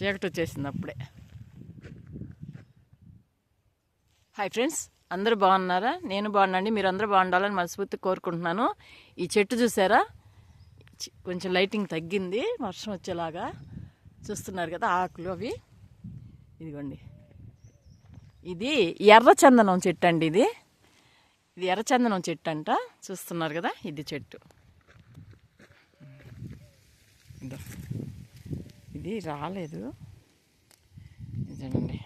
చీకటి వచ్చేసింది అప్పుడే. హాయ్ ఫ్రెండ్స్, అందరూ బాగున్నారా? నేను బాగున్నాండి. మీరు అందరూ బాగుండాలని మనస్ఫూర్తిగా కోరుకుంటున్నాను. ఈ చెట్టు చూసారా, కొంచెం లైటింగ్ తగ్గింది, వర్షం వచ్చేలాగా చూస్తున్నారు కదా ఆకులు అవి. ఇదిగోండి, ఇది ఎర్రచందనం చెట్టు అండి. ఇది ఎర్రచందనం చెట్టు అంట, చూస్తున్నారు కదా. ఇది చెట్టు ఇది రాలేదు, ఇదేనండి.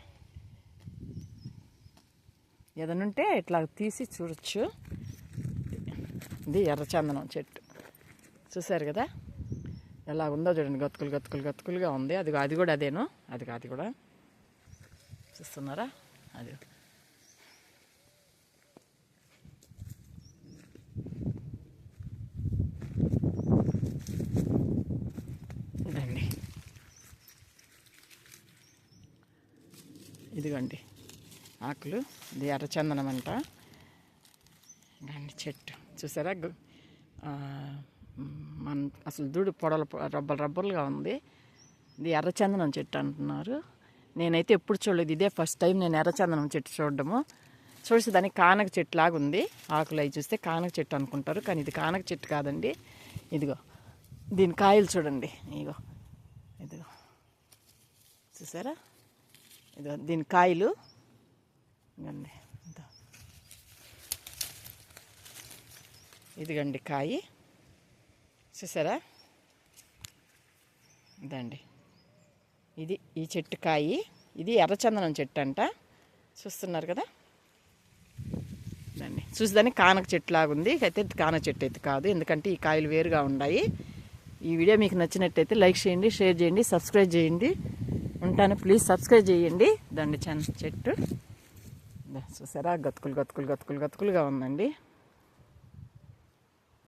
ఏదనుంటే ఇట్లా తీసి చూడొచ్చు. ఇది ఎర్రచందనం చెట్టు, చూసారు కదా ఎలా ఉందో చూడండి. గతుకులుగా ఉంది. అది కూడా అదేను, అది కూడా చూస్తున్నారా. అది ఇదండి, ఇదిగోండి ఆకులు. ఇది ఎర్రచందనం అంట. ఇదండి చెట్టు, చూసారా. మన అసలు దూడు పొడలు రబ్బర్లుగా ఉంది. ఇది ఎర్రచందనం చెట్టు అంటున్నారు. నేనైతే ఎప్పుడు చూడలేదు, ఇదే ఫస్ట్ టైం నేను ఎర్రచందనం చెట్టు చూడడము. చూసి దానికి కానక చెట్టు లాగా ఉంది. ఆకులు అవి చూస్తే కానక చెట్టు అనుకుంటారు, కానీ ఇది కానక చెట్టు కాదండి. ఇదిగో దీని కాయలు చూడండి, ఇదిగో చూసారా. ఇదిగో దీని కాయలు ఇదండి, ఇదిగండి కాయ, చూసారా. ఇదండి, ఇది ఈ చెట్టు కాయ. ఇది ఎర్రచందనం చెట్టు అంట, చూస్తున్నారు కదా. దాన్ని చూసేదానికి కానక చెట్టు లాగుంది, అయితే కానక చెట్టు అయితే కాదు, ఎందుకంటే ఈ కాయలు వేరుగా ఉన్నాయి. ఈ వీడియో మీకు నచ్చినట్టయితే లైక్ చేయండి, షేర్ చేయండి, సబ్స్క్రైబ్ చేయండి. ఉంటాను, ప్లీజ్ సబ్స్క్రైబ్ చేయండి. దండి చెట్టు చూసారా, గతుకులుగా ఉందండి.